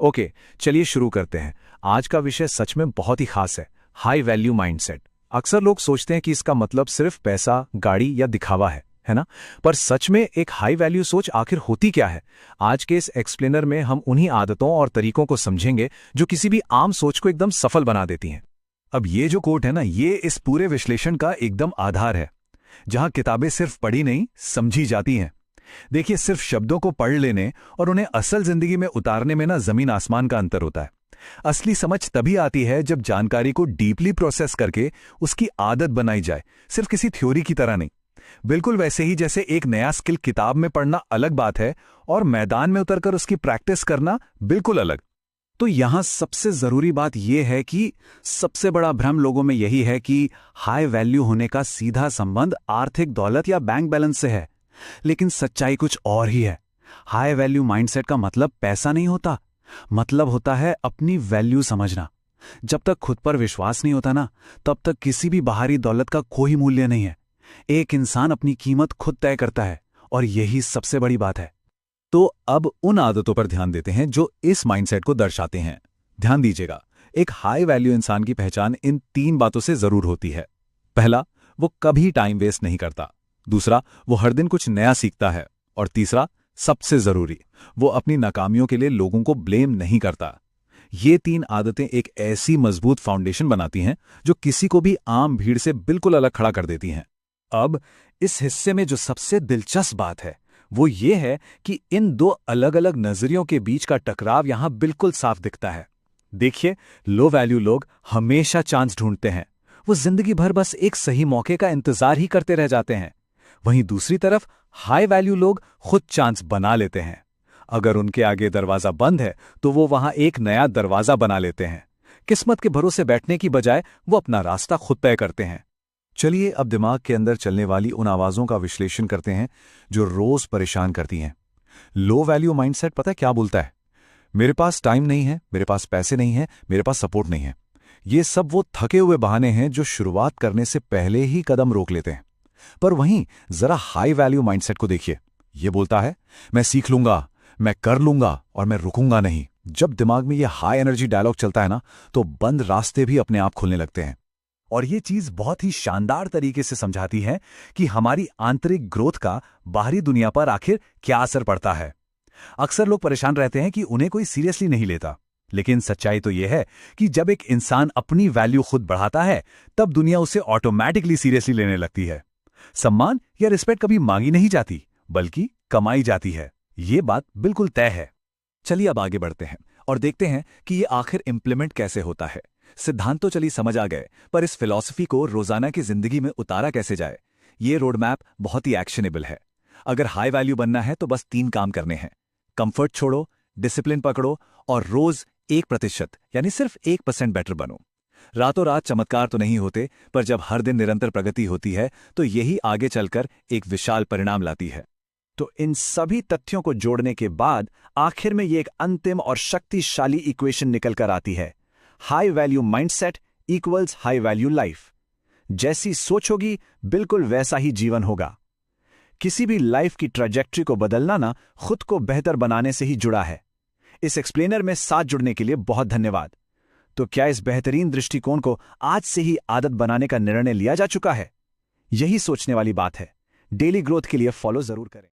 Okay, चलिए शुरू करते हैं। आज का विषय सच में बहुत ही खास है, हाई वैल्यू माइंडसेट। अक्सर लोग सोचते हैं कि इसका मतलब सिर्फ पैसा, गाड़ी या दिखावा है ना? पर सच में एक हाई वैल्यू सोच आखिर होती क्या है? आज के इस एक्सप्लेनर में हम उन्हीं आदतों और तरीकों को समझेंगे जो किसी भी आम सोच को एकदम सफल बना देती हैं। अब ये जो कोट है ना, ये इस पूरे विश्लेषण का एकदम आधार है, जहां किताबें सिर्फ पढ़ी नहीं समझी जाती हैं। देखिए, सिर्फ शब्दों को पढ़ लेने और उन्हें असल जिंदगी में उतारने में ना जमीन आसमान का अंतर होता है। असली समझ तभी आती है जब जानकारी को डीपली प्रोसेस करके उसकी आदत बनाई जाए, सिर्फ किसी थ्योरी की तरह नहीं। बिल्कुल वैसे ही जैसे एक नया स्किल किताब में पढ़ना अलग बात है और मैदान में उतरकर उसकी प्रैक्टिस करना बिल्कुल अलग। तो यहां सबसे जरूरी बात यह है कि सबसे बड़ा भ्रम लोगों में यही है कि हाई वैल्यू होने का सीधा संबंध आर्थिक दौलत या बैंक बैलेंस से है। लेकिन सच्चाई कुछ और ही है। हाई वैल्यू माइंडसेट का मतलब पैसा नहीं होता, मतलब होता है अपनी वैल्यू समझना। जब तक खुद पर विश्वास नहीं होता ना, तब तक किसी भी बाहरी दौलत का कोई मूल्य नहीं है। एक इंसान अपनी कीमत खुद तय करता है, और यही सबसे बड़ी बात है। तो अब उन आदतों पर ध्यान देते हैं जो इस माइंडसेट को दर्शाते हैं। ध्यान दीजिएगा, एक हाई वैल्यू इंसान की पहचान इन 3 बातों से जरूर होती है। पहला, वो कभी टाइम वेस्ट नहीं करता। दूसरा, वो हर दिन कुछ नया सीखता है। और तीसरा, सबसे जरूरी, वो अपनी नाकामियों के लिए लोगों को ब्लेम नहीं करता। ये 3 आदतें एक ऐसी मजबूत फाउंडेशन बनाती हैं जो किसी को भी आम भीड़ से बिल्कुल अलग खड़ा कर देती हैं। अब इस हिस्से में जो सबसे दिलचस्प बात है वो ये है कि इन 2 अलग अलग नजरियों के बीच का टकराव यहां बिल्कुल साफ दिखता है। देखिए, लो वैल्यू लोग हमेशा चांस ढूंढते हैं। वो जिंदगी भर बस एक सही मौके का इंतजार ही करते रह जाते हैं। वहीं दूसरी तरफ हाई वैल्यू लोग खुद चांस बना लेते हैं। अगर उनके आगे दरवाजा बंद है तो वो वहां एक नया दरवाजा बना लेते हैं। किस्मत के भरोसे बैठने की बजाय वो अपना रास्ता खुद तय करते हैं। चलिए अब दिमाग के अंदर चलने वाली उन आवाज़ों का विश्लेषण करते हैं जो रोज परेशान करती हैं। लो वैल्यू माइंडसेट पता है क्या बोलता है? मेरे पास टाइम नहीं है, मेरे पास पैसे नहीं है, मेरे पास सपोर्ट नहीं है। ये सब वो थके हुए बहाने हैं जो शुरुआत करने से पहले ही कदम रोक लेते हैं। पर वहीं जरा हाई वैल्यू माइंडसेट को देखिए। ये बोलता है, मैं सीख लूंगा, मैं कर लूंगा और मैं रुकूंगा नहीं। जब दिमाग में ये हाई एनर्जी डायलॉग चलता है ना, तो बंद रास्ते भी अपने आप खुलने लगते हैं। और ये चीज बहुत ही शानदार तरीके से समझाती है कि हमारी आंतरिक ग्रोथ का बाहरी दुनिया पर आखिर क्या असर पड़ता है। अक्सर लोग परेशान रहते हैं कि उन्हें कोई सीरियसली नहीं लेता, लेकिन सच्चाई तो यह है कि जब एक इंसान अपनी वैल्यू खुद बढ़ाता है, तब दुनिया उसे ऑटोमैटिकली सीरियसली लेने लगती है। सम्मान या रिस्पेक्ट कभी मांगी नहीं जाती, बल्कि कमाई जाती है। ये बात बिल्कुल तय है। चलिए अब आगे बढ़ते हैं और देखते हैं कि ये आखिर इंप्लीमेंट कैसे होता है। सिद्धांत तो चलिए समझ आ गए, पर इस फिलॉसफी को रोजाना की जिंदगी में उतारा कैसे जाए? ये रोड मैप बहुत ही एक्शनेबल है। अगर हाई वैल्यू बनना है तो बस 3 काम करने हैं। कंफर्ट छोड़ो, डिसिप्लिन पकड़ो और रोज 1% यानी सिर्फ 1% बेटर बनो। रातों रात चमत्कार तो नहीं होते, पर जब हर दिन निरंतर प्रगति होती है तो यही आगे चलकर एक विशाल परिणाम लाती है। तो इन सभी तथ्यों को जोड़ने के बाद आखिर में ये एक अंतिम और शक्तिशाली इक्वेशन निकल कर आती है। High value mindset equals high value life. जैसी सोच होगी, बिल्कुल वैसा ही जीवन होगा। किसी भी लाइफ की ट्रैजेक्टरी को बदलना ना खुद को बेहतर बनाने से ही जुड़ा है। इस एक्सप्लेनर में साथ जुड़ने के लिए बहुत धन्यवाद। तो क्या इस बेहतरीन दृष्टिकोण को आज से ही आदत बनाने का निर्णय लिया जा चुका है? यही सोचने वाली बात है। डेली ग्रोथ के लिए फॉलो जरूर करें।